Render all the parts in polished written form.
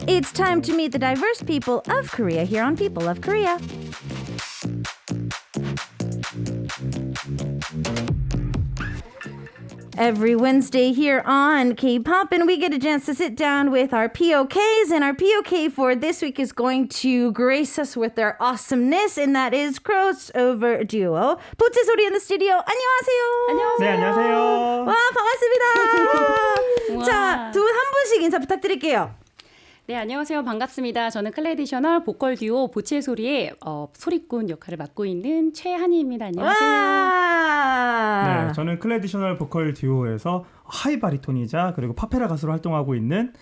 It's time to meet the diverse people of Korea here on People of Korea. Every Wednesday here on K-Pop, and we get a chance to sit down with our POKs, and our POK for this week is going to grace us with their awesomeness, and that is crossover duo 보채 소리 in the studio. 안녕하세요. 네, 안녕하세요. 와, 반갑습니다. 자, 두 분 한 분씩 인사 부탁드릴게요. 네, 안녕하세요. 반갑습니다. 저는 클래디셔널 보컬 듀오 보채 소리의 소리꾼 역할을 맡고 있는 최한희입니다. 안녕하세요. 와. 네, 저는 클래디셔널 보컬 듀오에서 하이바리톤이자 그리고 파페라 가수로 활동하고 있는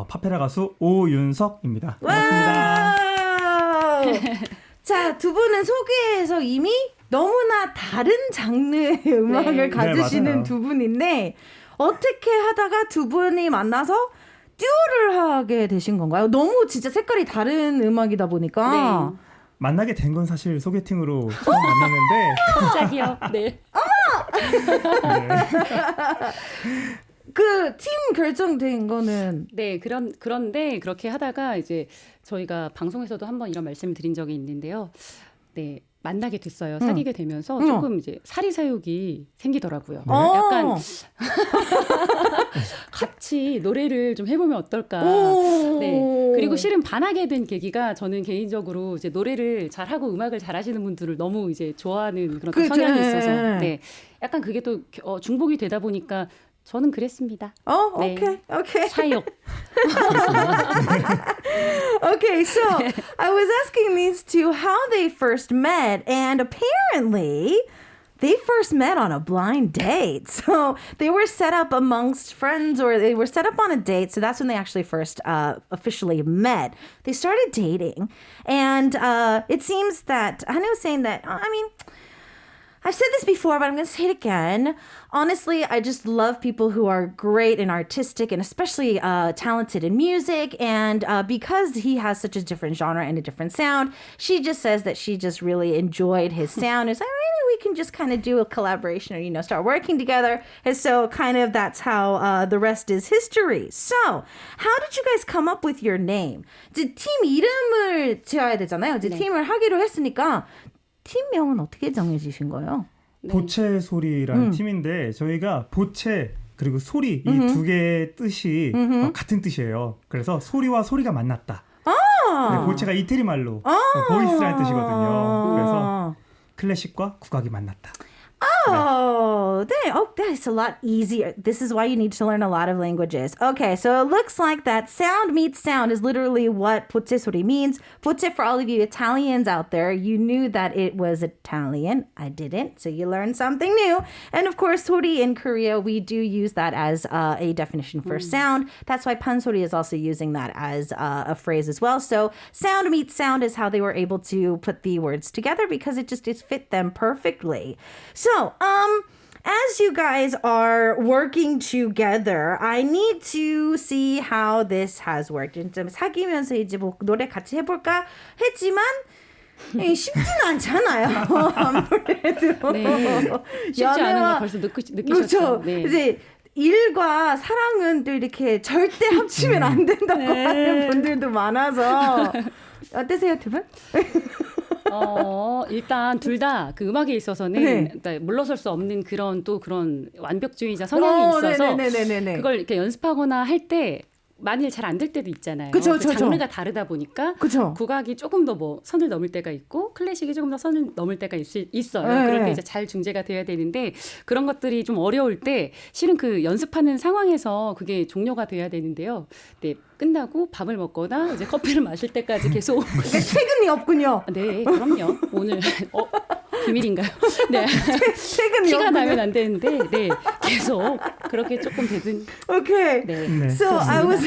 파페라 가수 오윤석입니다. 반갑습니다. 자, 두 분은 소개에서 이미 너무나 다른 장르의 음악을 네. 가지시는 네, 두 분인데 어떻게 하다가 두 분이 만나서 듀오를 하게 되신 건가요? 너무 진짜 색깔이 다른 음악이다 보니까. 네. 만나게 된 건 사실 소개팅으로 처음 만났는데 갑자기요. 네. 그 팀 결정된 거는 네, 그런데 그렇게 하다가 이제 저희가 방송에서도 한번 이런 말씀을 드린 적이 있는데요. 네. 만나게 됐어요. 사귀게 되면서 조금 이제 사리사욕이 생기더라고요. 네. 약간 같이 노래를 좀 해보면 어떨까. 네. 그리고 실은 반하게 된 계기가 저는 개인적으로 이제 노래를 잘하고 음악을 잘하시는 분들을 너무 이제 좋아하는 그런 또 그쵸. 성향이 있어서 네. 약간 그게 또 중복이 되다 보니까 저는 그랬습니다. 네. 오케이. 사욕. Okay, so I was asking these two how they first met, and apparently they first met on a blind date. So they were set up amongst friends, or they were set up on a date. So that's when they actually first officially met. They started dating, and it seems that Hanu was saying that, I've said this before, but I'm going to say it again. Honestly, I just love people who are great and artistic and especially talented in music. And because he has such a different genre and a different sound, she just says that she just really enjoyed his sound. It's like, maybe we can just kind of do a collaboration or, start working together. And so kind of that's how the rest is history. So how did you guys come up with your name? 이제 팀 이름을 지어야 되잖아요. 이제 네. 팀을 하기로 했으니까 팀명은 어떻게 정해지신 거예요? 보채 소리라는 팀인데 저희가 보채 그리고 소리 이 두 개의 뜻이 같은 뜻이에요. 그래서 소리와 소리가 만났다. 네, 보채가 이태리 말로 보이스라는 뜻이거든요. 그래서 클래식과 국악이 만났다. That's a lot easier. This is why you need to learn a lot of languages. Okay, so it looks like that sound meets sound is literally what 보채 소리 means. 보채, for all of you Italians out there, you knew that it was Italian. I didn't, so you learned something new. And of course, 소리 in Korea, we do use that as a definition for sound. That's why 판소리 is also using that as a phrase as well. So sound meets sound is how they were able to put the words together because it fit them perfectly. So, as you guys are working together, I need to see how this has worked. 좀 사귀면서 이제 뭐 노래 같이 해볼까 했지만 쉽지는 않잖아요. 아무래도 네. 쉽지 않은 거 벌써 느끼셨죠. 그렇죠. 네. 이제 일과 사랑은 또 이렇게 절대 합치면 안 된다고 하는 분들도 많아서 어떠세요, 두 분? 일단 둘 다 그 음악에 있어서는 네. 그러니까 물러설 수 없는 그런 완벽주의자 성향이 있어서 네네네네네. 그걸 이렇게 연습하거나 할 때 만일 잘 안 될 때도 있잖아요. 그쵸, 그 그쵸. 장르가 다르다 보니까 그쵸. 국악이 조금 더 뭐 선을 넘을 때가 있고 클래식이 조금 더 선을 넘을 때가 있어요. 네. 그럴 때 이제 잘 중재가 돼야 되는데 그런 것들이 좀 어려울 때 실은 그 연습하는 상황에서 그게 종료가 돼야 되는데요. 네, 끝나고 밥을 먹거나 이제 커피를 마실 때까지 계속 퇴근이 없군요. 네, 그럼요. 오늘 비밀인가요? 네. 퇴근이 티가 없군요. 나면 안 되는데, 네, 계속 그렇게 조금 되든. Okay. 네. 네. So I was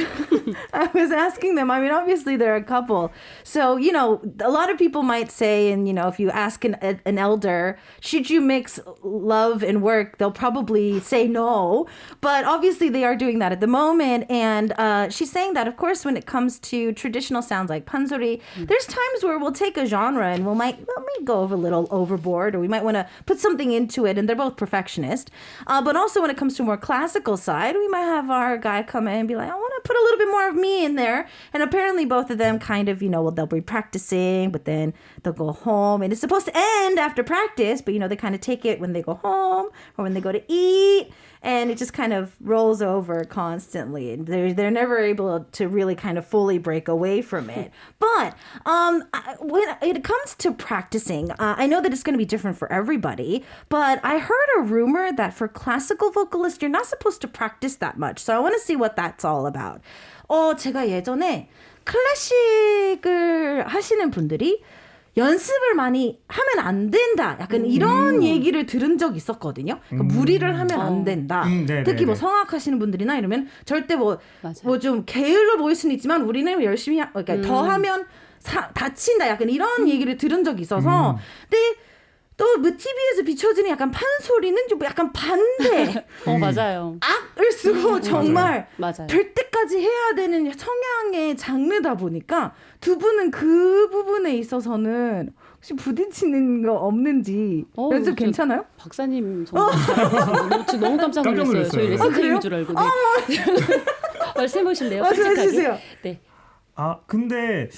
asking them. I mean, obviously they're a couple. So a lot of people might say, and if you ask an elder, should you mix love and work? They'll probably say no. But obviously they are doing that at the moment. And she's saying that, of course, when it comes to traditional sounds like pansori, there's times where we'll take a genre and we might go a little overboard, or we might want to put something into it. And they're both perfectionist. But also when it comes to more classical side, we might have our guy come in and be like, I want put a little bit more of me in there. And apparently both of them kind of, well, they'll be practicing, but then they'll go home. And it's supposed to end after practice, but, they kind of take it when they go home or when they go to eat. And it just kind of rolls over constantly. And they're never able to really kind of fully break away from it. But when it comes to practicing, I know that it's going to be different for everybody. But I heard a rumor that for classical vocalists, you're not supposed to practice that much. So I want to see what that's all about. 제가 예전에 클래식을 하시는 분들이 연습을 많이 하면 안 된다. 약간 이런 얘기를 들은 적이 있었거든요. 그러니까 무리를 하면 안 된다. 특히 뭐 성악하시는 분들이나 이러면 절대 뭐 좀 게을러 보일 수는 있지만 우리는 열심히 그러니까 더 하면 다친다. 약간 이런 얘기를 들은 적이 있어서. 근데 또 TV에서 비춰지는 약간 판소리는 좀 약간 반대. 맞아요. 악을 쓰고 정말 맞아요. 될 때까지 해야 되는 성향의 장르다 보니까 두 분은 그 부분에 있어서는 혹시 부딪히는 거 없는지 연습 괜찮아요? 박사님 정말 잘하시고 너무 깜짝 놀랐어요. 저희 레슨 타임인 줄 알고. 말씀해 보실래요? 말씀해주세요. 네. 근데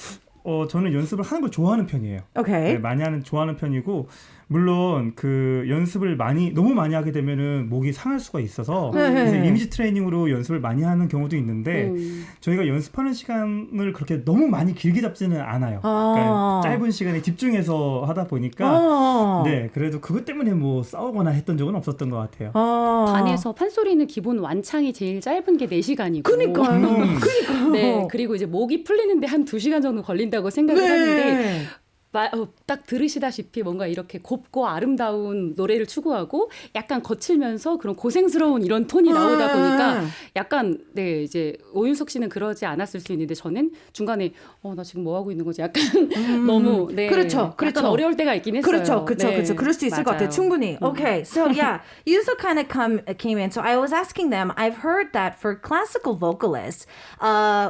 저는 연습을 하는 걸 좋아하는 편이에요. 오케이. 네, 좋아하는 편이고 물론 그 연습을 너무 많이 하게 되면은 목이 상할 수가 있어서 그래서 이미지 트레이닝으로 연습을 많이 하는 경우도 있는데 저희가 연습하는 시간을 그렇게 너무 많이 길게 잡지는 않아요. 그러니까 짧은 시간에 집중해서 하다 보니까 네, 그래도 그것 때문에 뭐 싸우거나 했던 적은 없었던 것 같아요. 반에서 판소리는 기본 완창이 제일 짧은 게 4시간이고. 그러니까요. 네, 그리고 이제 목이 풀리는데 한 2시간 정도 걸린다고 생각을 하는데 딱 들으시다시피 뭔가 이렇게 곱고 아름다운 노래를 추구하고 약간 거칠면서 그런 고생스러운 이런 톤이 나오다 보니까 약간 이제 오윤석 씨는 그러지 않았을 수 있는데 저는 중간에 나 지금 뭐 하고 있는 거지? 약간 너무 그렇죠. 약간 어려울 때가 있긴 했어요. 그렇죠. 그럴 수 있을 것 같아요. 충분히. Okay, so yeah, Yuso kind of came in. So I was asking them. I've heard that for classical vocalists,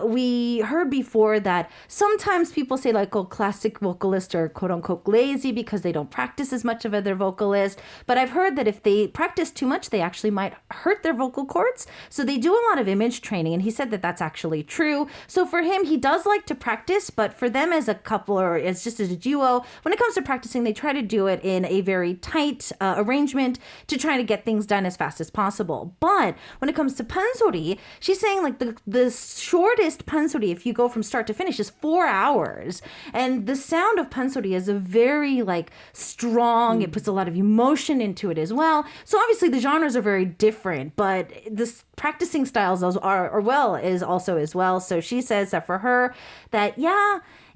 we heard before that sometimes people say like, classic vocalists are quote unquote lazy because they don't practice as much of other vocalists. But I've heard that if they practice too much, they actually might hurt their vocal cords. So they do a lot of image training. And he said that that's actually true. So for him, he does like to practice. But for them as a couple or as just as a duo, when it comes to practicing, they try to do it in a very tight arrangement to try to get things done as fast as possible. But when it comes to pansori, she's saying like the shortest pansori, if you go from start to finish, is 4 hours. And the sound of pansori is a very like strong, it puts a lot of emotion into it as well. So obviously the genres are very different, but this practicing styles is also as well. So she says that for her, that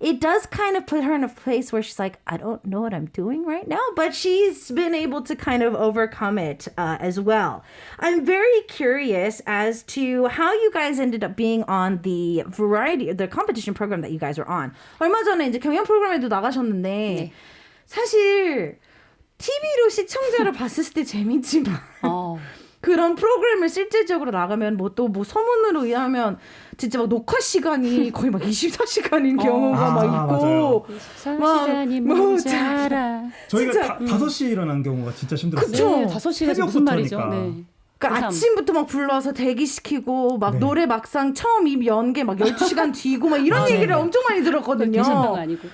it does kind of put her in a place where she's like, I don't know what I'm doing right now, but she's been able to kind of overcome it as well. I'm very curious as to how you guys ended up being on the competition program that you guys were on. 얼마 전에 이제 경연 프로그램에도 나가셨는데 사실 TV로 시청자를 봤을 때 재밌지만 그런 프로그램을 실질적으로 나가면 소문으로 의하면 진짜 막 녹화 시간이 거의 막 24시간인 경우가 막 있고 24시간이 뭔지 알아. 저희가 5시에 일어난 경우가 진짜 힘들었어요. 그쵸? 5시가 무슨 말이죠? 네. 그러니까 아침부터 막 불러서 대기시키고 막 노래 막상 처음 입 연 게 막 12시간 뒤고 막 이런 얘기를 엄청 많이 들었거든요. 대상도 아니고.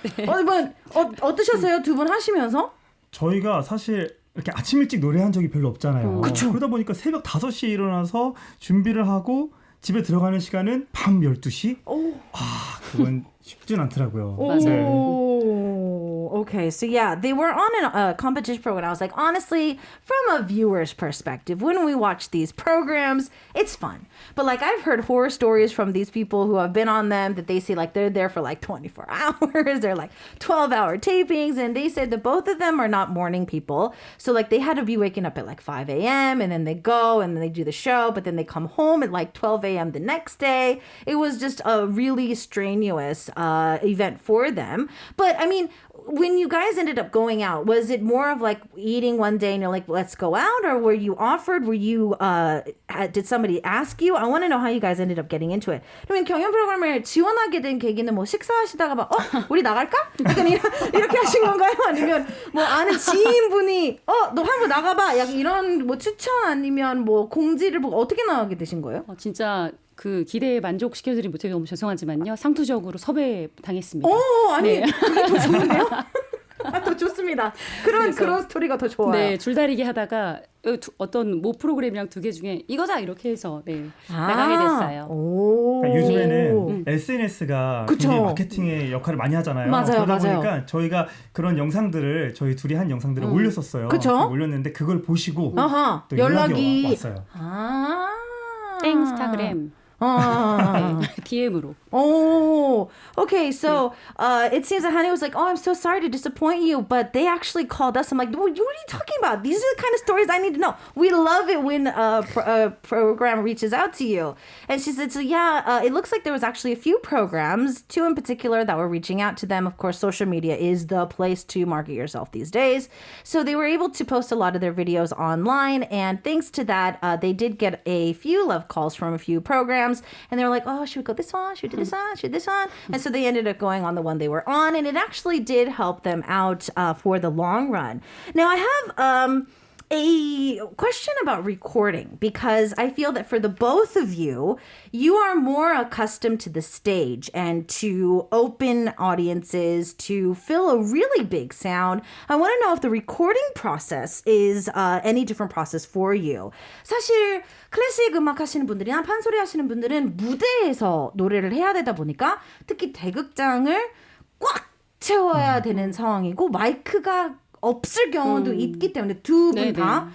어떠셨어요? 두 분 하시면서? 저희가 사실 이렇게 아침 일찍 노래한 적이 별로 없잖아요. 그쵸. 그러다 보니까 새벽 5시에 일어나서 준비를 하고 집에 들어가는 시간은 밤 12시? 그건 쉽진 않더라고요. Okay, so yeah, they were on a competition program. I was like, honestly, from a viewer's perspective, when we watch these programs, it's fun. But like I've heard horror stories from these people who have been on them that they say like they're there for like 24 hours. They're like 12-hour tapings. And they said that both of them are not morning people. So like they had to be waking up at like 5 a.m. and then they go and then they do the show. But then they come home at like 12 a.m. the next day. It was just a really strenuous event for them. But I mean, when you guys ended up going out, was it more of like eating one day and you're like, let's go out? Or were you offered? Did somebody ask you? I want to know how you guys ended up getting into it. 그러면 경연 프로그램을 지원하게 된 계기는 뭐 식사하시다가 막, 우리 나갈까? 약간 이렇게 하신 건가요? 아니면 뭐 아는 지인분이, 너 한번 나가봐. 약간 이런 뭐 추천 아니면 뭐 공지를 보고 어떻게 나가게 되신 거예요? 진짜 그 기대에 만족시켜드리지 못해 너무 죄송하지만요. 상투적으로 섭외 당했습니다. 아니 네. 그게 더 좋은데요? 더 좋습니다. 그런 스토리가 더 좋아요. 네, 줄다리기 하다가 어떤 모 프로그램이랑 두 개 중에 이거다 이렇게 해서 나가게 됐어요. 그러니까 요즘에는 SNS가 굉장히 마케팅의 역할을 많이 하잖아요. 맞아요, 그러다 맞아요. 보니까 저희가 그런 영상들을 저희 둘이 한 영상들을 올렸었어요. 그쵸? 올렸는데 그걸 보시고 또 연락이 왔어요. 땡스타그램. DM으로. Oh, okay. So it seems that Honey was like, "Oh, I'm so sorry to disappoint you," but they actually called us. I'm like, "What are you talking about? These are the kind of stories I need to know." We love it when a program reaches out to you. And she said, "So yeah, it looks like there was actually a few programs, two in particular, that were reaching out to them. Of course, social media is the place to market yourself these days. So they were able to post a lot of their videos online, and thanks to that, they did get a few love calls from a few programs, and they were like, oh, should we go this one? Should we do this one? Should this one? And so they ended up going on the one they were on, and it actually did help them out for the long run. Now, I have a question about recording, because I feel that for the both of you, you are more accustomed to the stage and to open audiences, to fill a really big sound. I want to know if the recording process is any different process for you. 사실 클래식 음악 하시는 분들이나 판소리 하시는 분들은 무대에서 노래를 해야 되다 보니까 특히 대극장을 꽉 채워야 되는 상황이고 마이크가 없을 경우도 있기 때문에 두 분 다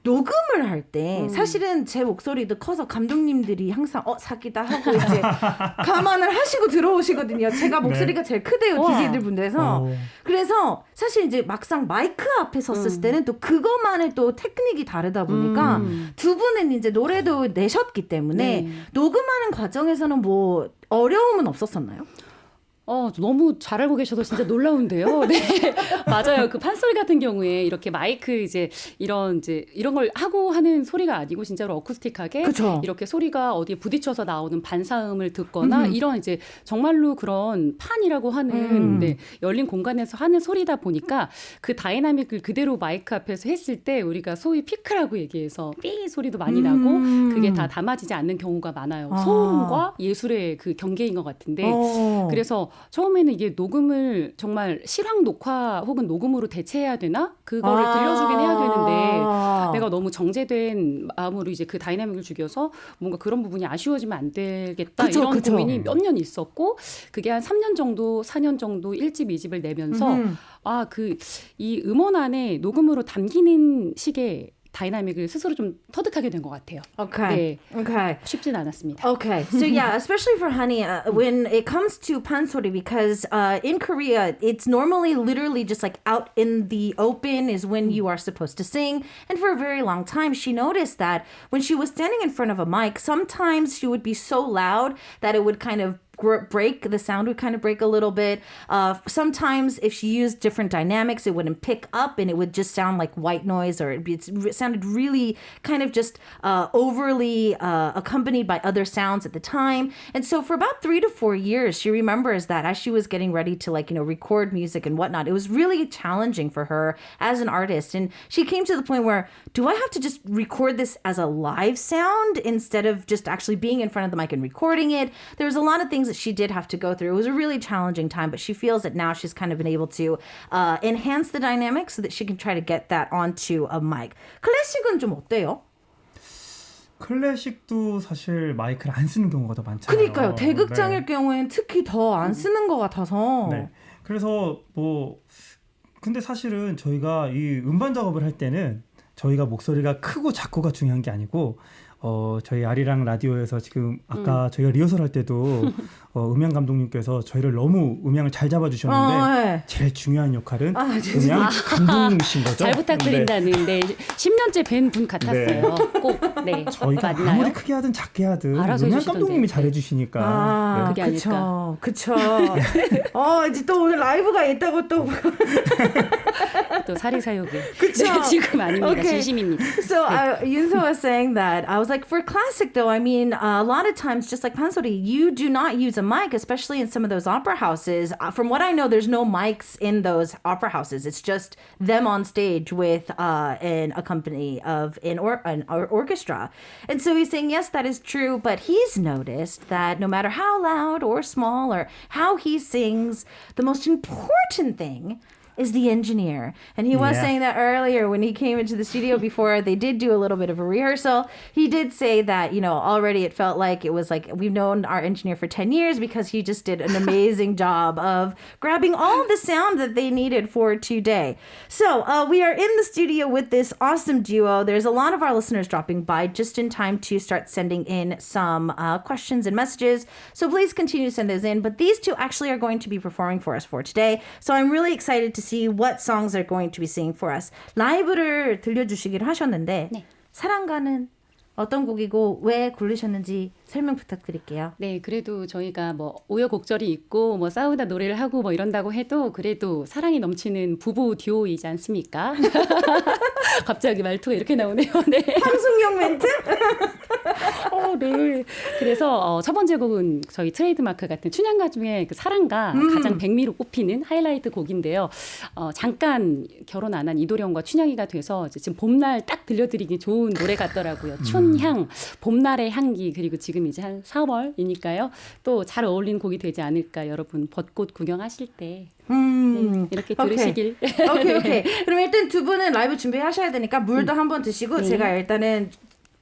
녹음을 할 때 사실은 제 목소리도 커서 감독님들이 항상 사기다 하고 이제 감안을 하시고 들어오시거든요. 제가 목소리가 제일 크대요. DJ들 분들에서. 그래서 사실 이제 막상 마이크 앞에 섰을 때는 또 그것만의 또 테크닉이 다르다 보니까 두 분은 이제 노래도 내셨기 때문에 녹음하는 과정에서는 뭐 어려움은 없었었나요? 너무 잘 알고 계셔서 진짜 놀라운데요. 네. 맞아요. 그 판소리 같은 경우에 이렇게 마이크 이런 걸 하고 하는 소리가 아니고 진짜로 어쿠스틱하게 그쵸. 이렇게 소리가 어디에 부딪혀서 나오는 반사음을 듣거나 이런 이제 정말로 그런 판이라고 하는 열린 공간에서 하는 소리다 보니까 그 다이나믹을 그대로 마이크 앞에서 했을 때 우리가 소위 피크라고 얘기해서 삐 소리도 많이 나고 그게 다 담아지지 않는 경우가 많아요. 소음과 예술의 그 경계인 것 같은데 그래서 처음에는 이게 녹음을 정말 실황 녹화 혹은 녹음으로 대체해야 되나? 그거를 들려주긴 해야 되는데 내가 너무 정제된 마음으로 이제 그 다이나믹을 죽여서 뭔가 그런 부분이 아쉬워지면 안 되겠다. 이런 고민이 몇 년 있었고 그게 한 3년 정도, 4년 정도 1집, 2집을 내면서 이 음원 안에 녹음으로 담기는 식의 다이나믹을 스스로 좀 터득하게 된 것 같아요. Okay. 네. Okay. 쉽진 않았습니다. Okay. So yeah, especially for Honey, when it comes to pansori, because in Korea, it's normally literally just like out in the open is when you are supposed to sing. And for a very long time, she noticed that when she was standing in front of a mic, sometimes she would be so loud that it would kind of break, the sound would kind of break a little bit. Sometimes if she used different dynamics, it wouldn't pick up and it would just sound like white noise, or it sounded really kind of just overly accompanied by other sounds at the time. And so for about 3 to 4 years, she remembers that as she was getting ready to record music and whatnot, it was really challenging for her as an artist. And she came to the point where, do I have to just record this as a live sound instead of just actually being in front of the mic and recording it? There was a lot of things that she did have to go through. It was a really challenging time, but she feels that now she's kind of been able to enhance the dynamics so that she can try to get that onto a mic. 클래식은 좀 어때요? 클래식도 사실 마이크를 안 쓰는 경우가 더 많잖아요. 그러니까요. 대극장일 경우에는 특히 더 안 쓰는 것 같아서. 네. 그래서 근데 사실은 저희가 이 음반 작업을 할 때는 저희가 목소리가 크고 작고가 중요한 게 아니고 저희 아리랑 라디오에서 지금 아까 저희가 리허설 할 때도 음향 감독님께서 저희를 너무 음향을 잘 잡아주셨는데 제일 중요한 역할은 음향 감독님이신 거죠. 잘 부탁드린다는 10년째 뵌 분 같았어요. 꼭 저희가 맞나요? 아무리 크게 하든 작게 하든 알아서 음향 해주시던데. 감독님이 잘해주시니까. 그게 아닐까. 그쵸. 이제 또 오늘 라이브가 있다고 또 또 사리사욕을. 그쵸? 네, 지금 아닙니다. Okay. 진심입니다. So Yunso was saying that I was like, for classic though, I mean, a lot of times, just like Pansori, you do not use a mic, especially in some of those opera houses. From what I know, there's no mics in those opera houses. It's just them on stage with an accompany of an orchestra. And so he's saying, yes, that is true, but he's noticed that no matter how loud or small or how he sings, the most important thing is the engineer. And he was Yeah. saying that earlier when he came into the studio before they did do a little bit of a rehearsal. He did say that, you know, already it felt like it was like we've known our engineer for 10 years because he just did an amazing job of grabbing all the sound that they needed for today. So we are in the studio with this awesome duo. There's a lot of our listeners dropping by just in time to start sending in some questions and messages. So please continue to send those in. But these two actually are going to be performing for us for today. So I'm really excited to see what songs they're going to be singing for us. 라이브를 들려주시기로 하셨는데 네. 사랑가는 어떤 곡이고 왜 고르셨는지 설명 부탁드릴게요. 네, 그래도 저희가 뭐 우여곡절이 있고 뭐 싸우다 노래를 하고 뭐 이런다고 해도 그래도 사랑이 넘치는 부부 듀오이지 않습니까? 갑자기 말투가 이렇게 나오네요. 네. 방송용 멘트? 네. 그래서 첫 번째 곡은 저희 트레이드마크 같은 춘향가 중에 그 사랑가 가장 백미로 꼽히는 하이라이트 곡인데요. 잠깐 결혼 안 한 이도령과 춘향이가 돼서 지금 봄날 딱 들려드리기 좋은 노래 같더라고요. 춘향, 봄날의 향기 그리고 지금 이제 한 4월이니까요. 또 잘 어울리는 곡이 되지 않을까 여러분 벚꽃 구경하실 때 네, 이렇게 들으시길. 오케이. 그럼 일단 두 분은 라이브 준비하셔야 되니까 물도 한번 드시고 제가 일단은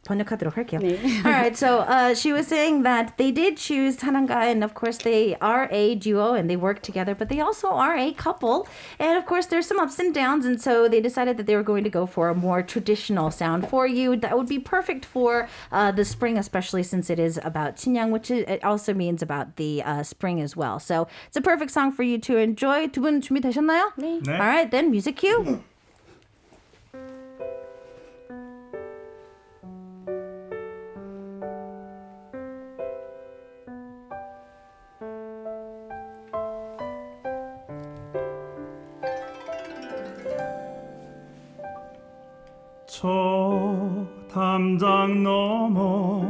번역하도록 할게요. 네. All right, so she was saying that they did choose 사랑가, and of course they are a duo and they work together, but they also are a couple. And of course there's some ups and downs, and so they decided that they were going to go for a more traditional sound for you. That would be perfect for the spring, especially since it is about 춘향, which it also means about the spring as well. So it's a perfect song for you to enjoy. 두 분 준비되셨나요? 네. 네. All right, then music cue. 저 담장 너머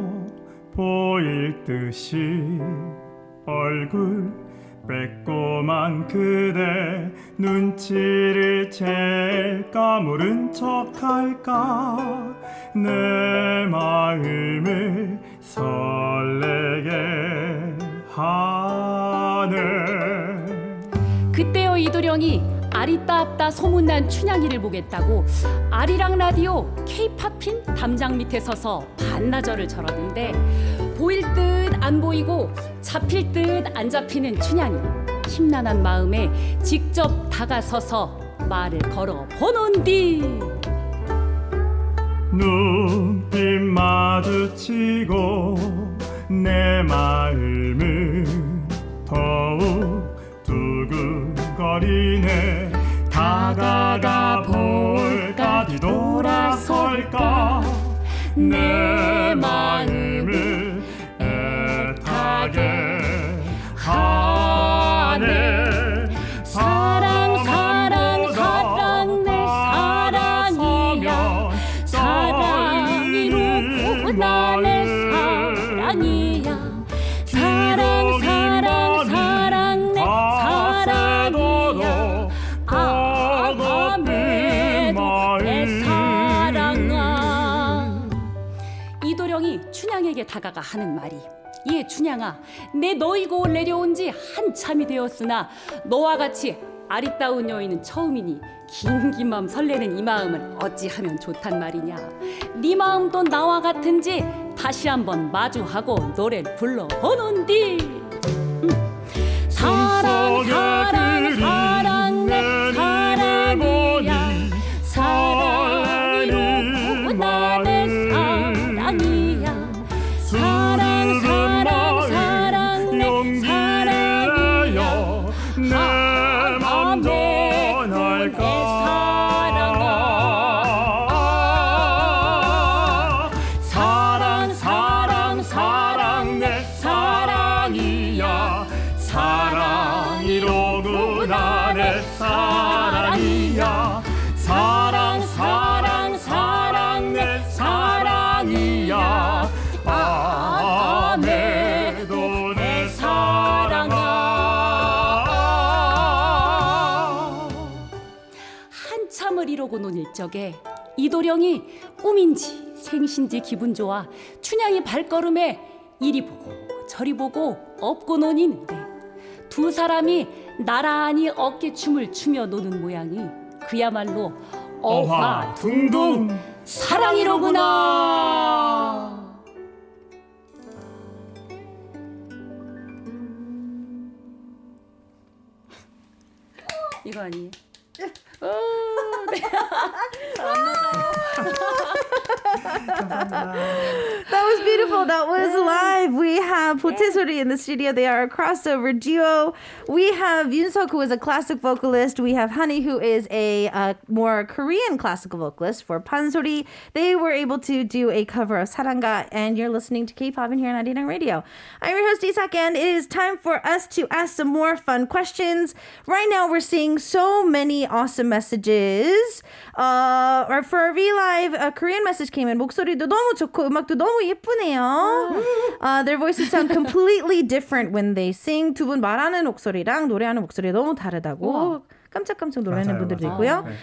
보일 듯이 얼굴 빼꼼한 그대 눈치를 챌까 모른 척할까 내 마음을 설레게 하네. 그때요 이도령이 아리따 앞다 소문난 춘향이를 보겠다고 아리랑 라디오 K-팝인 담장 밑에 서서 반나절을 절었는데 보일 듯 안 보이고 잡힐 듯 안 잡히는 춘향이 심란한 마음에 직접 다가서서 말을 걸어 보는디 눈빛 마주치고 내 마음은 더욱 두근거리네. 다가가 볼까 뒤돌아설까 내 마음을 애타게 하네. 사랑 사랑 사랑 내 사랑이야 사랑이로 나의 사랑이야 사랑 사랑 사랑 내 사랑이야 아메도 내 사랑아. 이도령이 춘향에게 다가가 하는 말이 예 춘향아 내 너이고 내려온 지 한참이 되었으나 너와 같이 아리따운 여인은 처음이니 긴긴 마음 설레는 이 마음은 어찌하면 좋단 말이냐. 네 마음도 나와 같은지 다시 한번 마주하고 노래를 불러보는디. 사랑 사랑 사랑 내 사랑이야 사랑이로 나의 사랑이야 사랑 사랑 사랑 내 사랑이야 내 맘 전할까 사랑 사랑 사랑 내 사랑이야 사랑이로구나 업고 논 일적에 이도령이 꿈인지 생신지 기분 좋아 춘향이 발걸음에 이리 보고 저리 보고 업고 논인데 두 사람이 나란히 어깨춤을 추며 노는 모양이 그야말로 어화둥둥 사랑이로구나. 이거 아니에요? 네. That was beautiful. That was live. We have Potesori in the studio. They are a crossover duo. We have Yoonsuk, who is a classic vocalist. We have Hani, who is a more Korean classical vocalist for Pansori. They were able to do a cover of Saranga, and you're listening to K-pop in here on Arirang Radio. I'm your host, Isak, and it is time for us to ask some more fun questions. Right now, we're seeing so many awesome messages. For our V-Live, a Korean message came in. 목소리도 너무 좋고 음악도 너무 예쁘네요. Their voices sound completely different when they sing. 두 분 말하는 목소리랑 노래하는 목소리 너무 다르다고 깜짝깜짝 놀라는 분들도 있고요. 네.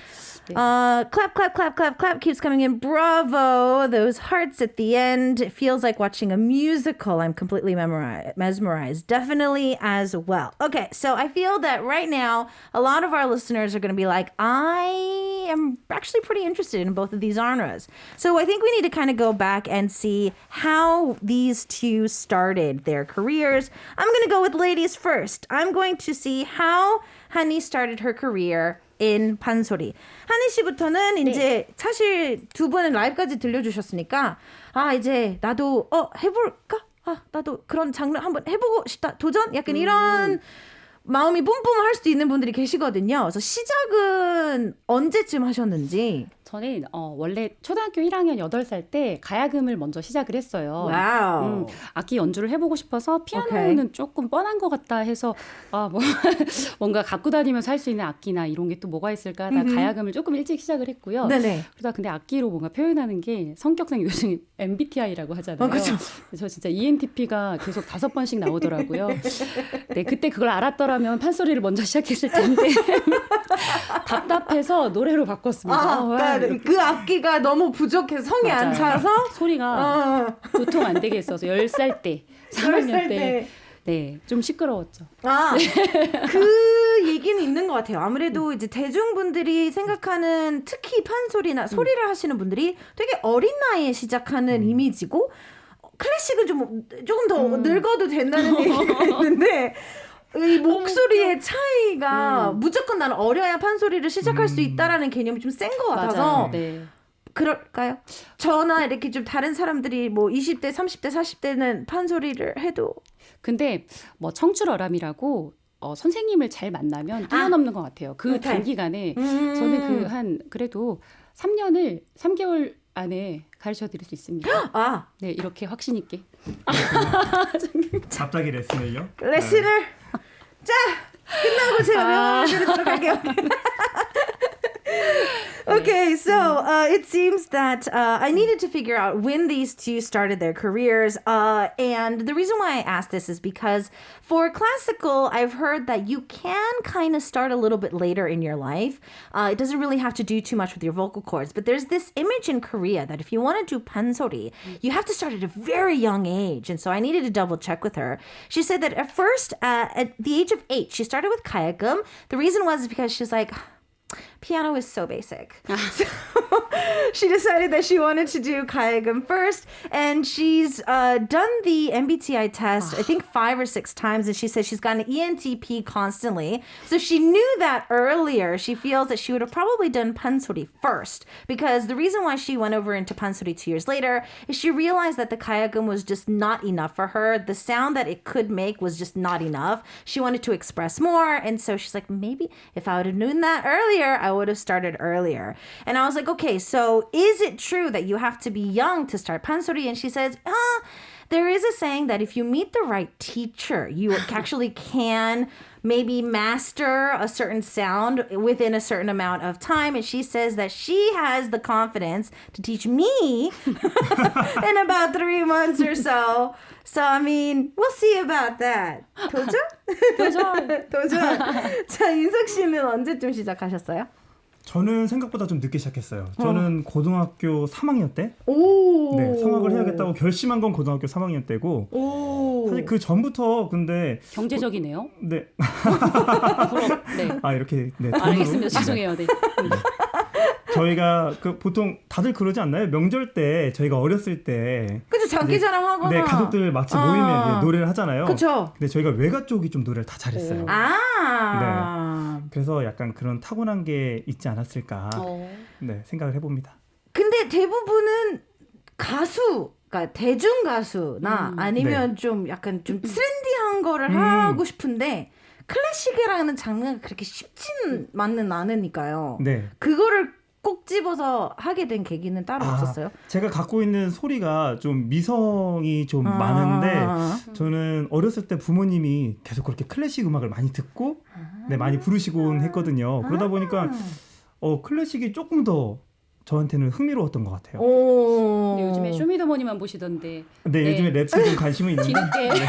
Clap, clap, clap, clap, clap keeps coming in. Bravo. Those hearts at the end. It feels like watching a musical. I'm completely mesmerized. Definitely as well. Okay, so I feel that right now, a lot of our listeners are going to be like, I am actually pretty interested in both of these genres. So I think we need to kind of go back and see how these two started their careers. I'm going to go with ladies first. I'm going to see how Hani started her career in 판소리. 한희 씨부터는 이제 사실 두 분은 라이브까지 들려주셨으니까 이제 나도 해볼까? 나도 그런 장르 한번 해보고 싶다. 도전? 약간 이런 마음이 뿜뿜할 수도 있는 분들이 계시거든요. 그래서 시작은 언제쯤 하셨는지. 저는 원래 초등학교 1학년 8살 때 가야금을 먼저 시작을 했어요. 와우. 악기 연주를 해보고 싶어서 피아노는 조금 뻔한 것 같다 해서 뭔가 갖고 다니면서 할 수 있는 악기나 이런 게 또 뭐가 있을까 하다 가야금을 조금 일찍 시작을 했고요. 네네. 그러다 근데 악기로 뭔가 표현하는 게 성격상 요즘 MBTI라고 하잖아요. 그렇죠. 저 진짜 ENTP가 계속 5번씩 나오더라고요. 네, 그때 그걸 알았더라면 판소리를 먼저 시작했을 텐데 답답해서 노래로 바꿨습니다. 그 악기가 너무 부족해서 성이 맞아요. 안 차서 소리가 도통 안 되게 있어서 10살 때, 3학년 때, 네, 좀 시끄러웠죠. 그 얘기는 있는 것 같아요. 아무래도 이제 대중분들이 생각하는 특히 판소리나 소리를 하시는 분들이 되게 어린 나이에 시작하는 이미지고 클래식은 조금 더 늙어도 된다는 얘기가 있는데 이 목소리의 차이가 무조건 나는 어려야 판소리를 시작할 수 있다라는 개념이 좀 센 것 같아서 네. 그럴까요? 저나 이렇게 좀 다른 사람들이 뭐 20대, 30대, 40대는 판소리를 해도 근데 뭐 청출어람이라고 선생님을 잘 만나면 뛰어넘는 것 같아요. 그 단기간에 저는 그래도 3개월 안에 가르쳐 드릴 수 있습니다. 네, 이렇게 확신 있게. 갑자기 레슨을요? 레슨을 자 끝나고 제가 배워드리도록 할게요. Okay, so it seems that I needed to figure out when these two started their careers. And the reason why I asked this is because for classical, I've heard that you can kind of start a little bit later in your life. It doesn't really have to do too much with your vocal cords. But there's this image in Korea that if you want to do pansori, you have to start at a very young age. And so I needed to double check with her. She said that at first, at the age of 8, she started with 가야금. The reason was because she's like, piano is so basic. So she decided that she wanted to do 가야금 first, and she's done the MBTI test, I think 5 or 6 times, and she says she's got an ENTP constantly. So she knew that earlier. She feels that she would have probably done pansori first, because the reason why she went over into pansori 2 years later is she realized that the 가야금 was just not enough for her. The sound that it could make was just not enough. She wanted to express more, and so she's like, maybe if I would have known that earlier, I would have started earlier. And I was like, okay, so is it true that you have to be young to start pansori? And she says, there is a saying that if you meet the right teacher, you actually can maybe master a certain sound within a certain amount of time. And she says that she has the confidence to teach me in about 3 months or so. So, I mean, we'll see about that. 도전? 도전. 자, 윤석 씨는 언제쯤 시작하셨어요? 저는 생각보다 좀 늦게 시작했어요. 저는 고등학교 3학년 때 오. 네, 성악을 해야겠다고 결심한 건 고등학교 3학년 때고 오. 사실 그 전부터 근데 경제적이네요. 네. 부럽. 네. 아 이렇게 네, 아, 돈으로. 알겠습니다. 죄송해요. 네. 저희가 그 보통 다들 그러지 않나요? 명절 때 저희가 어렸을 때 그죠, 장기자랑하거나. 네, 가족들 마치 모이면 이제 노래를 하잖아요. 그쵸. 근데 저희가 외가 쪽이 좀 노래를 다 잘했어요. 아. 그래서 약간 그런 타고난 게 있지 않았을까 네, 생각을 해봅니다. 근데 대부분은 가수, 그러니까 대중 가수나 아니면 좀 약간 좀 트렌디한 거를 하고 싶은데 클래식이라는 장르가 그렇게 쉽진 않으니까요. 네. 그거를 꼭 집어서 하게 된 계기는 따로 없었어요? 제가 갖고 있는 소리가 좀 미성이 좀 많은데 저는 어렸을 때 부모님이 계속 그렇게 클래식 음악을 많이 듣고 네, 많이 부르시곤 했거든요. 그러다 보니까 클래식이 조금 더 저한테는 흥미로웠던 것 같아요. 오. 네, 요즘에 쇼미더머니만 보시던데. 네, 요즘에 랩에 좀 관심은 있는데 뒤늦게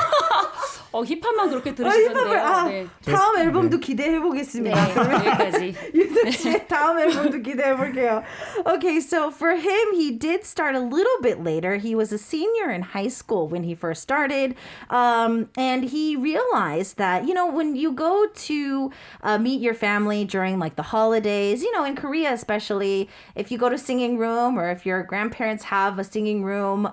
힙합만 그렇게 들으시던데요. 네. 다음 앨범도 기대해 보겠습니다. 네, 여기까지. 유득 씨의 다음 앨범도 기대해 볼게요. Okay, so for him, he did start a little bit later. He was a senior in high school when he first started, and he realized that when you go to meet your family during like the holidays, in Korea especially, if you go to singing room or if your grandparents have a singing room,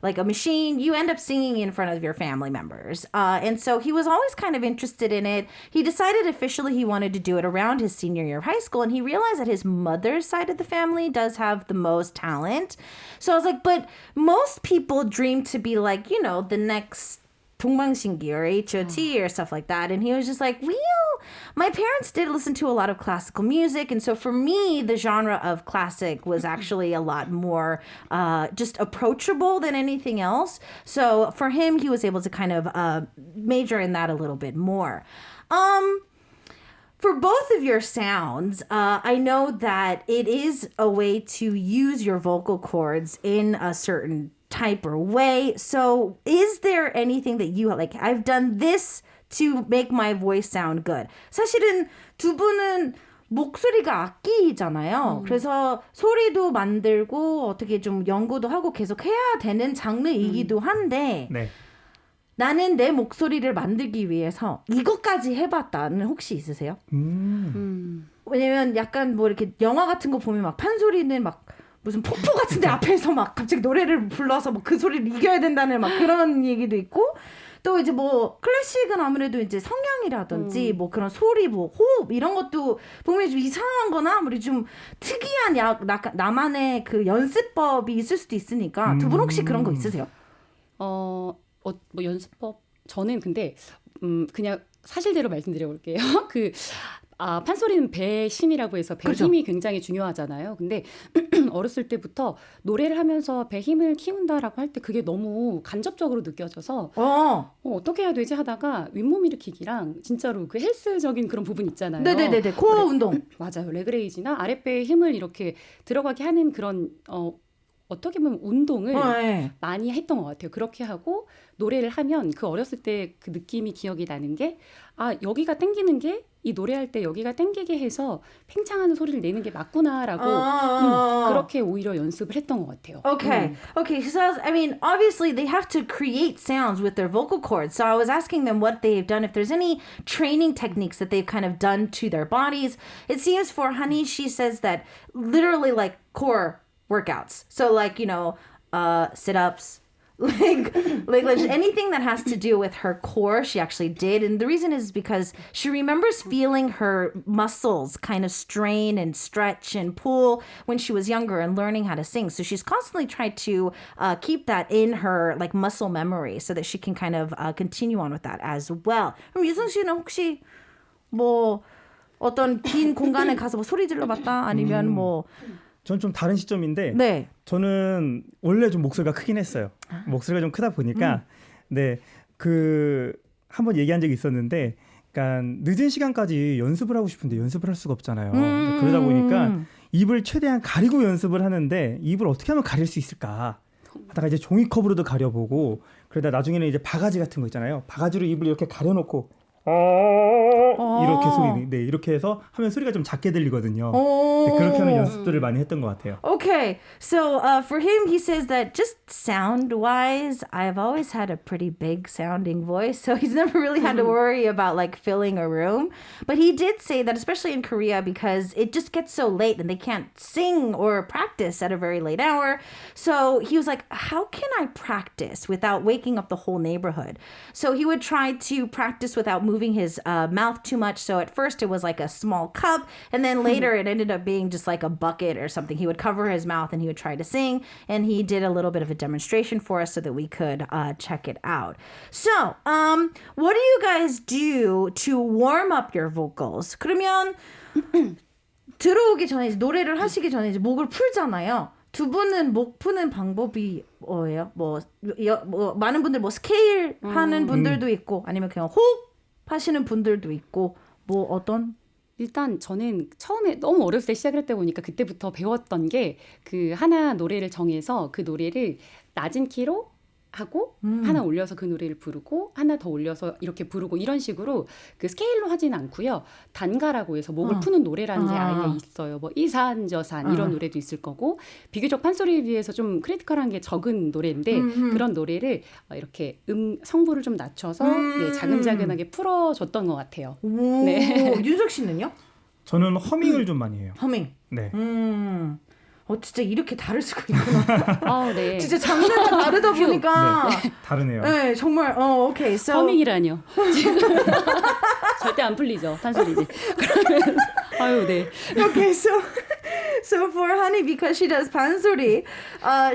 like a machine, you end up singing in front of your family members. And so he was always kind of interested in it. He decided officially he wanted to do it around his senior year of high school, and he realized that his mother's side of the family does have the most talent. So I was like, but most people dream to be like, the next 동방신기 or H.O.T. or stuff like that. And he was just like, my parents did listen to a lot of classical music. And so for me, the genre of classic was actually a lot more just approachable than anything else. So for him, he was able to kind of major in that a little bit more. For both of your sounds, I know that it is a way to use your vocal cords in a certain type or way. So is there anything that you like, I've done this to make my voice sound good? 사실은 두 분은 목소리가 악기잖아요. 그래서 소리도 만들고 어떻게 좀 연구도 하고 계속 해야 되는 장르이기도 한데 네. 나는 내 목소리를 만들기 위해서 이것까지 해봤다는 혹시 있으세요? 왜냐면 약간 뭐 이렇게 영화 같은 거 보면 막 판소리는 막 무슨 폭포 같은데 앞에서 막 갑자기 노래를 불러서 뭐 그 소리를 이겨야 된다는 막 그런 얘기도 있고 또 이제 뭐 클래식은 아무래도 이제 성향이라든지 뭐 그런 소리 뭐 호흡 이런 것도 보면 좀 이상한 거나 우리 좀 특이한 나만의 그 연습법이 있을 수도 있으니까 두 분 혹시 그런 거 있으세요? 뭐 연습법 저는 근데 그냥 사실대로 말씀드려 볼게요. 판소리는 배 힘이라고 해서 배 그렇죠. 힘이 굉장히 중요하잖아요. 근데 어렸을 때부터 노래를 하면서 배 힘을 키운다라고 할 때 그게 너무 간접적으로 느껴져서 어떻게 해야 되지 하다가 윗몸 일으키기랑 진짜로 그 헬스적인 그런 부분 있잖아요. 네네네. 코어 운동. 맞아요. 레그레이즈나 아랫배에 힘을 이렇게 들어가게 하는 그런 어떻게 보면 운동을 네. 많이 했던 것 같아요. 그렇게 하고 노래를 하면 그 어렸을 때 그 느낌이 기억이 나는 게 여기가 땡기는 게 이 노래할 때 여기가 땡기게 해서 팽창하는 소리를 내는 게 맞구나라고 그렇게 오히려 연습을 했던 것 같아요. Okay. Okay. So, I mean, obviously they have to create sounds with their vocal cords. So I was asking them what they've done, if there's any training techniques that they've kind of done to their bodies. It seems for Honey, she says that literally like core workouts. So like, sit-ups, like anything that has to do with her core, she actually did. And the reason is because she remembers feeling her muscles kind of strain and stretch and pull when she was younger and learning how to sing. So she's constantly tried to keep that in her like muscle memory so that she can kind of continue on with that as well. 그럼 유승 씨는 혹시 뭐 어떤 빈 공간에 가서 뭐 소리 질러봤다 아니면 뭐 전 좀 다른 시점인데 네. 저는 원래 좀 목소리가 크긴 했어요. 목소리가 좀 크다 보니까 네, 한번 얘기한 적이 있었는데 그러니까 늦은 시간까지 연습을 하고 싶은데 연습을 할 수가 없잖아요. 그러다 보니까 입을 최대한 가리고 연습을 하는데 입을 어떻게 하면 가릴 수 있을까 하다가 이제 종이컵으로도 가려보고 그러다 나중에는 이제 바가지 같은 거 있잖아요. 바가지로 입을 이렇게 가려놓고 이렇게 소리, 네, 이렇게 해서 하면 소리가 좀 작게 들리거든요. 네, 그렇게 하는 연습들을 많이 했던 것 같아요. Okay, so for him, he says that just sound-wise, I've always had a pretty big-sounding voice, so he's never really had to worry about like filling a room. But he did say that, especially in Korea, because it just gets so late and they can't sing or practice at a very late hour. So he was like, how can I practice without waking up the whole neighborhood? So he would try to practice without moving his mouth too much. So at first it was like a small cup, and then later it ended up being just like a bucket or something. He would cover his mouth and he would try to sing, and he did a little bit of a demonstration for us so that we could check it out. So, what do you guys do to warm up your vocals? 그러면 들어오기 전에 이제 노래를 하시기 전에 이제 목을 풀잖아요. 두 분은 목 푸는 방법이 뭐예요? 뭐 많은 분들 뭐 스케일 하는 분들도 있고 아니면 그냥 호흡 하시는 분들도 있고 뭐 어떤? 일단 저는 처음에 너무 어렸을 때 시작을 했다 보니까 그때부터 배웠던 게 그 하나 노래를 정해서 그 노래를 낮은 키로 하고 하나 올려서 그 노래를 부르고 하나 더 올려서 이렇게 부르고 이런 식으로 그 스케일로 하진 않고요. 단가라고 해서 목을 푸는 노래라는 게 아예 있어요. 뭐 이산저산 이런 노래도 있을 거고 비교적 판소리에 비해서 좀 크리티컬한 게 적은 노래인데 그런 노래를 이렇게 성부를 좀 낮춰서 네, 자근자근하게 풀어줬던 것 같아요. 오, 네. 윤석 씨는요? 저는 허밍을 좀 많이 해요. 허밍. 네. 진짜 이렇게 다를 수가 있구나. 아, 네. 진짜 장르가 다르다 보니까. 네, 다르네요. 네, 정말. 오케이. So. 허밍이라뇨. 절대 안 풀리죠. 판소리지. 그러면 아유, 네. Okay, so for Honey, because she does pansori,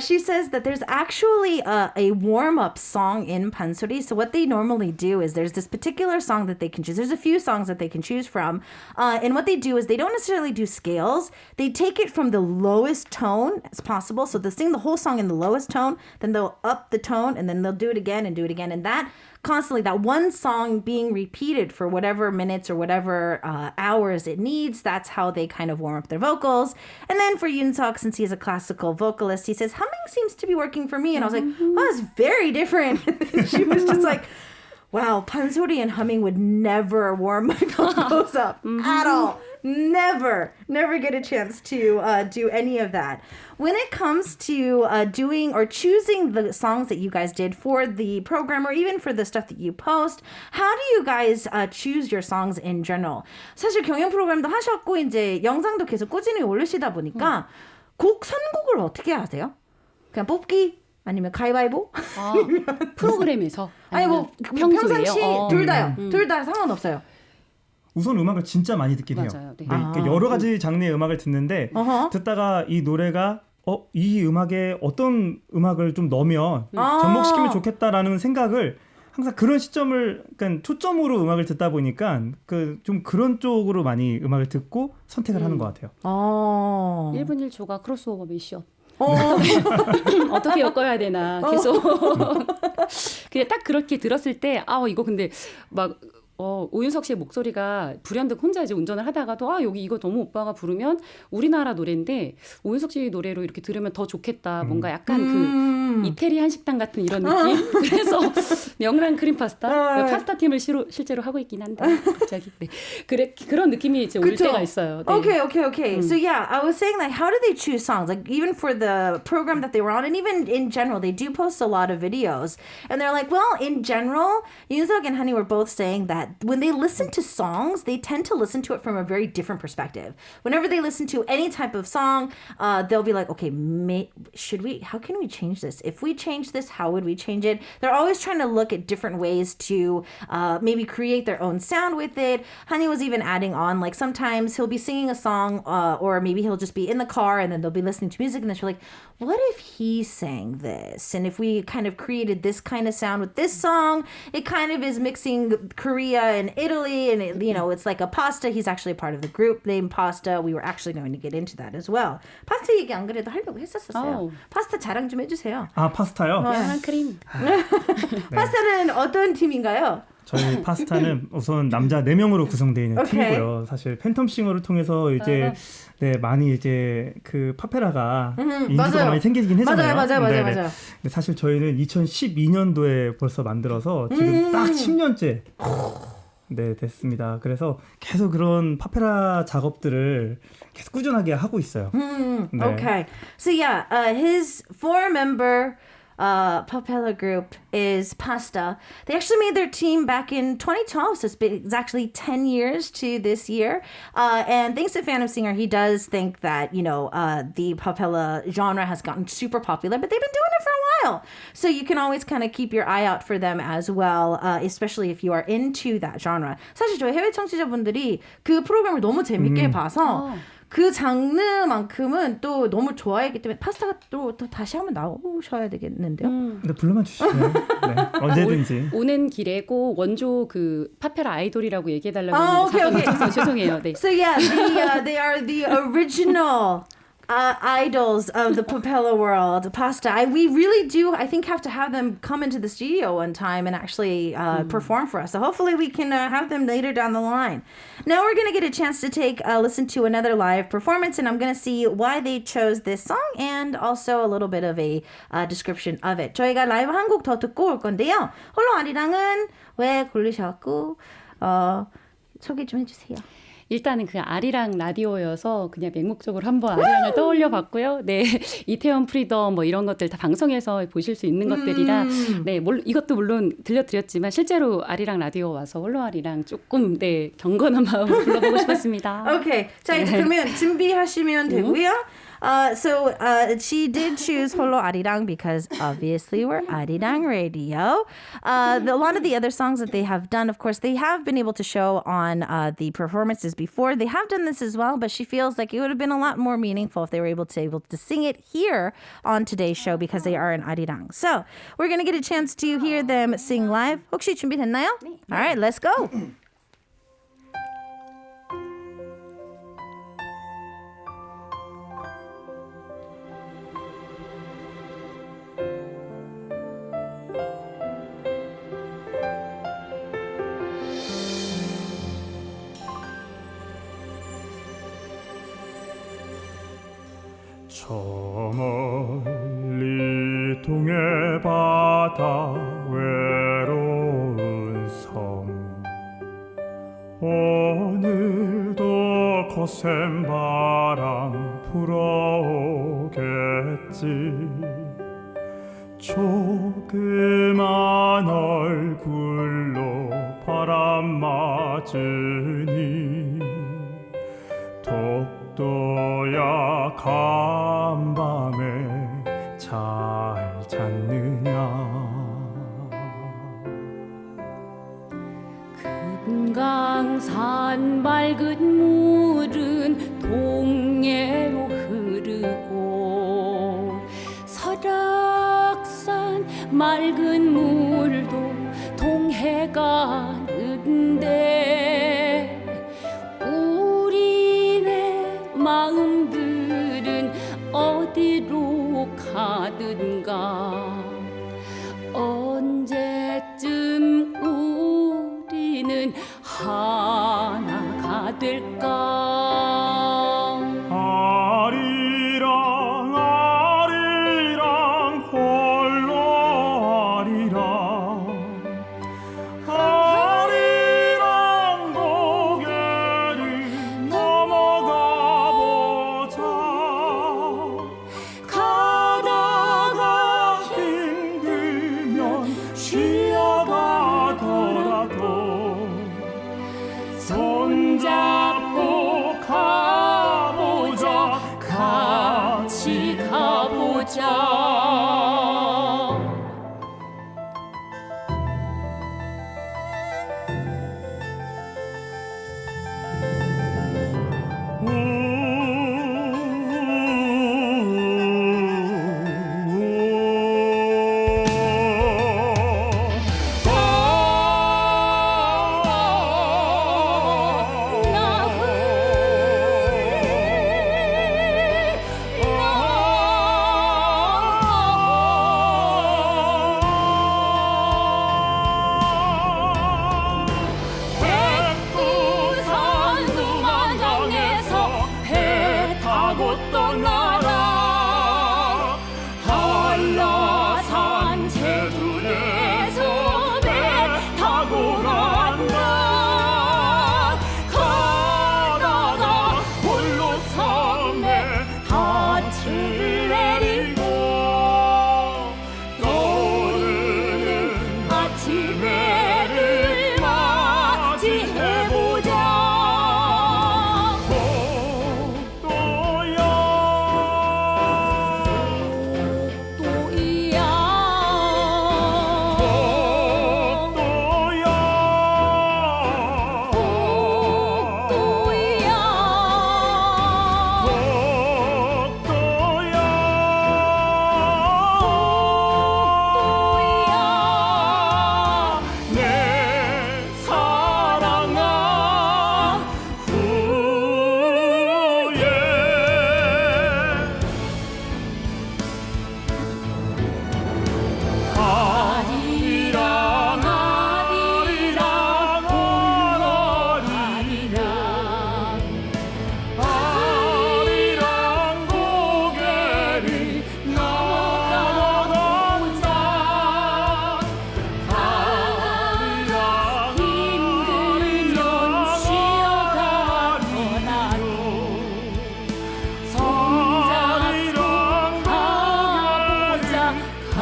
she says that there's actually a warm-up song in pansori. So what they normally do is there's this particular song that they can choose. There's a few songs that they can choose from. And what they do is they don't necessarily do scales. They take it from the lowest tone as possible. So they'll sing the whole song in the lowest tone, then they'll up the tone, and then they'll do it again and do it again. And that constantly, that one song being repeated for whatever minutes or whatever hours it needs, that's how they kind of warm up their vocals. And then for Yoon-seok, since he's a classical vocalist, he says, humming seems to be working for me. And I was like, oh, that's very different. She was just like, wow, pansori and humming would never warm my vocals up at all. Never get a chance to do any of that. When it comes to doing or choosing the songs that you guys did for the program or even for the stuff that you post, how do you guys choose your songs in general? 사실 경연 프로그램도 하셨고 이제 영상도 계속 꾸준히 올리시다 보니까 곡 선곡을 어떻게 하세요? 그냥 뽑기? 아니면 가위바위보? 프로그램에서 아니 뭐 평상시 둘 다요. 둘 다 상관없어요. 우선 음악을 진짜 많이 듣긴 해요. 맞아요. 네. 네, 그러니까 여러 가지 장르의 음악을 듣는데 듣다가 이 노래가 이 음악에 어떤 음악을 좀 넣으면 접목시키면 좋겠다라는 생각을 항상 그런 시점을 그러니까 초점으로 음악을 듣다 보니까 좀 그런 쪽으로 많이 음악을 듣고 선택을 하는 것 같아요. 1분 1초가 크로스오버 미션. 어떻게 엮어야 되나 계속 그냥 딱 그렇게 들었을 때 이거 근데 막 오윤석 씨의 목소리가 불현듯 혼자 이제 운전을 하다가도 여기 이거 너무 오빠가 부르면 우리나라 노래인데 오윤석 씨 노래로 이렇게 들으면 더 좋겠다. 뭔가 약간 그 이태리 한식당 같은 이런 느낌. 그래서 명란 크림 파스타 파스타 팀을 실제로 하고 있긴 한데 갑자기 그런 느낌이 이제 올 때가 있어요. 네. Okay. So yeah, I was saying like how do they choose songs? Like even for the program that they were on and even in general, they do post a lot of videos. And they're like, well, in general, Yoon-seok and Honey were both saying that when they listen to songs, they tend to listen to it from a very different perspective. Whenever they listen to any type of song, they'll be like, okay, how can we change this? If we change this, how would we change it? They're always trying to look at different ways to maybe create their own sound with it. Honey was even adding on, like sometimes he'll be singing a song or maybe he'll just be in the car and then they'll be listening to music and then she'll like, what if he sang this? And if we kind of created this kind of sound with this song, it kind of is mixing Korea and Italy and it's like a pasta. He's actually a part of the group named Pasta. We were actually going to get into that as well. 파스타 얘기 안 그래도 하려고 했었어요. 파스타 자랑 좀 해주세요. 파스타요? 명란 크림. 파스타는 어떤 팀인가요? 저희 파스타는 우선 남자 4명으로 구성되어 있는 팀이고요. 사실 팬텀싱어를 통해서 이제 많이 이제 그 파페라가 인지도가 많이 생기긴 했잖아요. 맞아요. 근데 사실 저희는 2012년도에 벌써 만들어서 지금 딱 10년째 네, 됐습니다. 그래서 계속 그런 파페라 작업들을 계속 꾸준하게 하고 있어요. 네. Okay. So yeah, his four-member Popella group is Pasta. They actually made their team back in 2012, so it's actually 10 years to this year. And thanks to Phantom Singer, he does think that, the Popella genre has gotten super popular, but they've been doing it for a while. So you can always kind of keep your eye out for them as well, especially if you are into that genre. 사실 저희 해외 청취자분들이 그 프로그램을 너무 재밌게 봐서 그 장르만큼은 또 너무 좋아했기 때문에 파스타가 또 다시 한번 나오셔야 되겠는데요. 네, 불러만 주시면 네, 언제든지. 오는 길에 꼭 원조 그 파페라 아이돌이라고 얘기해달라고 오케이, 했는데 오케이. 잠깐 죄송해요. 네. So yeah, they are the original idols of the Popella world, Pasta. We really do, I think, have to have them come into the studio one time and actually perform for us. So hopefully we can have them later down the line. Now we're going to get a chance to take a listen to another live performance, and I'm going to see why they chose this song and also a little bit of a description of it. 저희가 라이브 한 곡 더 듣고 올 건데요. 홀로 아리랑은 왜 고르셨고 소개 좀 해주세요. 일단은 그 아리랑 라디오여서 그냥 맹목적으로 한번 아리랑을 떠올려 봤고요. 네. 이태원 프리덤 뭐 이런 것들 다 방송에서 보실 수 있는 것들이라 네, 이것도 물론 들려드렸지만 실제로 아리랑 라디오 와서 홀로 아리랑 조금 네, 경건한 마음으로 불러보고 싶었습니다. Okay. 자, 이제 그러면 준비하시면 되고요. So she did choose Holo Arirang because obviously we're Arirang Radio. A lot of the other songs that they have done, of course, they have been able to show on the performances before. They have done this as well, but she feels like it would have been a lot more meaningful if they were able to sing it here on today's show because they are in Arirang. So we're going to get a chance to hear them sing live. 혹시 준비됐나요? All right, let's go. 저 멀리 동해 바다 외로운 섬 오늘도 거센 바람 불어오겠지 조그만 얼굴로 바람 맞으니 독도야 간밤에 잘 잤느냐 금강산 맑은 물은 동해로 흐르고 설악산 맑은 물도 동해가 흐른데 마음들은 어디로 가든가 언제쯤 우리는 하나가 될까 아리랑 아리랑 홀로 아리랑 고개를 넘어가 가다가 길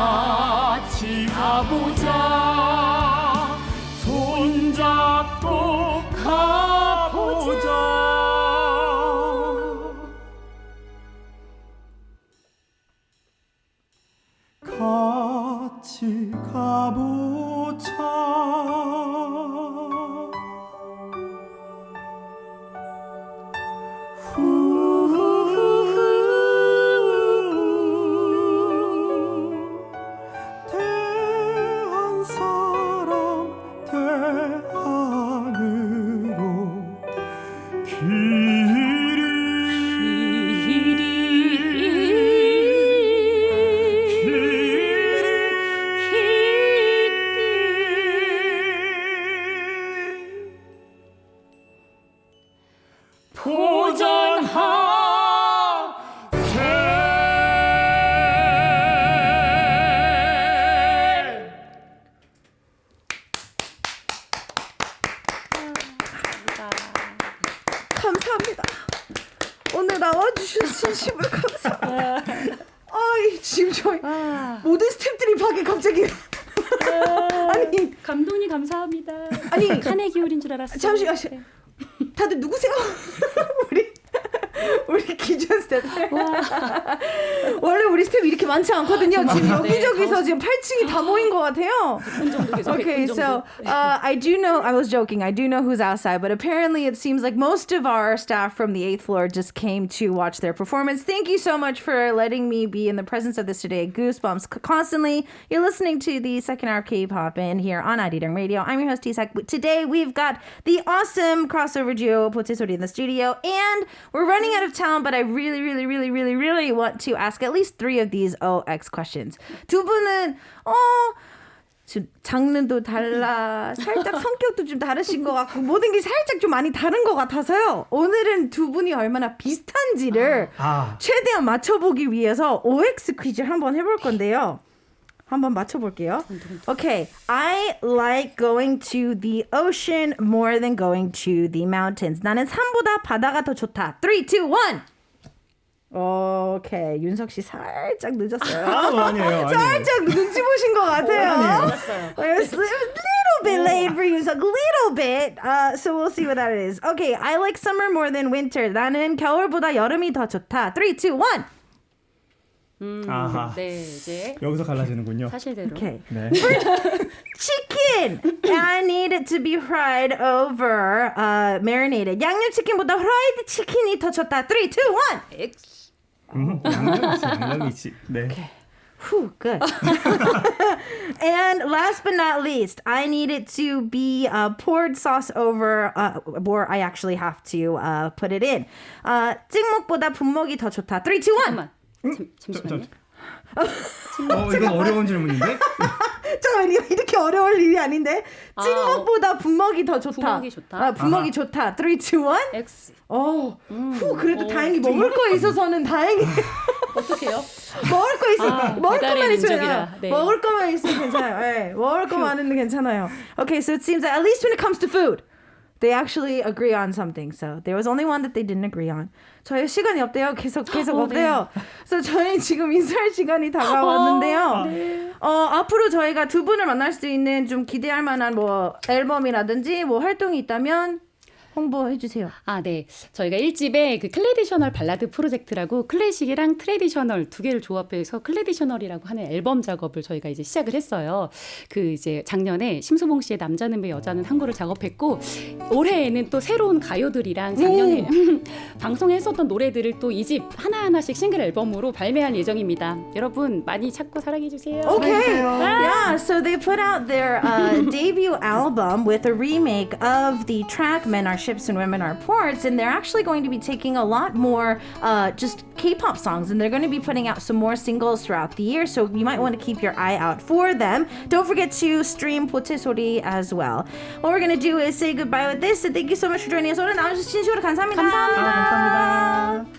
같이 가보자 손잡고 가보자 같이 가보자 대한 사람 대한으로 감사합니다. 오늘 나와주셔서 진심으로 감사합니다. 아이 지금 저희 모든 스태프들이 밖에 갑자기 아니 감독님 감사합니다. 아니, 칸에 기울인 줄 알았어요. 잠시만 네. 다들 누구세요? 우리 기존 스태프 원래 우리 스태프 이렇게 많지 않거든요. 지금 여기저기서 지금 8층이 다 모인 것 같아요. Okay, so I do know, I was joking, I do know who's outside, but apparently it seems like most of our staff from the 8th floor just came to watch their performance. Thank you so much for letting me be in the presence of this today. Goosebumps constantly. You're listening to the second hour K-pop in here on ID랑 Radio. I'm your host, Isak. Today we've got the awesome crossover duo, 보채소리, in the studio, and we're running out of time, but I really want to ask at least 3 of these OX questions. 두 분은 지금 장르도 달라, 살짝 성격도 좀 다르신 것 같고 모든 게 살짝 좀 많이 다른 것 같아서요. 오늘은 두 분이 얼마나 비슷한지를 최대한 맞춰보기 위해서 OX 퀴즈를 한번 해볼 건데요. 한번 맞춰볼게요. Okay, I like going to the ocean more than going to the mountains. 나는 산보다 바다가 더 좋다. 3, 2, 1. 오케이, 윤석 씨 살짝 늦었어요. 아니에요. 살짝 눈치 보신 것 같아요. It's a little bit late for 윤석, little bit. So we'll see what that is. Okay, I like summer more than winter. 나는 겨울보다 여름이 더 좋다. 3, 2, 1. 아하. 네, 이제 여기서 갈라지는군요. 사실대로. Okay. 네. Chicken. I need it to be fried over marinated. 양념치킨보다 프라이드 치킨이 더 좋다. 3, 2, 1. X. 양념이지. 네. Okay. Whew, good. And last but not least, I need it to be poured sauce over, or I actually have to put it in. 찍먹보다 분먹이 더 좋다. 3, 2, 1. 잠깐만. 잠시만요. 이건 어려운 질문인데? 잠깐만, 이렇게 어려울 일이 아닌데. 찍먹보다 분먹이 더 좋다. 분먹이 좋다? 분먹이 좋다. 3, 2, 1. X. 그래도 다행히 먹을 거 있어서는 다행히. 어떡해요? 먹을 거 있어. 먹을 것만 있으면 네. 먹을 것만 있으면 괜찮아요. 네, 먹을 것만 있으면 괜찮아요. Okay, so it seems that at least when it comes to food, they actually agree on something. So there was only one that they didn't agree on. 저희 시간이 없대요. 계속 없대요. 그래서 저희 지금 인사할 시간이 다가왔는데요. 앞으로 저희가 두 분을 만날 수 있는 좀 기대할 만한 뭐 앨범이라든지 뭐 활동이 있다면 홍보해 주세요. 네. 저희가 1집에 그 클래디셔널 발라드 프로젝트라고 클래식이랑 트래디셔널 두 개를 조합해서 클래디셔널이라고 하는 앨범 작업을 저희가 이제 시작을 했어요. 그 이제 작년에 심수봉 씨의 남자는 왜 여자는 한 거를 작업했고 올해에는 또 새로운 가요들이랑 작년에 방송했었던 노래들을 또 이 집 하나하나씩 싱글 앨범으로 발매할 예정입니다. 여러분 많이 찾고 사랑해 주세요. Okay. Yeah, so they put out their debut album with a remake of the track Men Are Ships and Women Are Ports, and they're actually going to be taking a lot more just K-pop songs, and they're going to be putting out some more singles throughout the year, so you might want to keep your eye out for them. Don't forget to stream 보채소리 as well. What we're going to do is say goodbye with this, and thank you so much for joining us. 오늘 나와주셔서 진심으로 감사합니다. 감사합니다.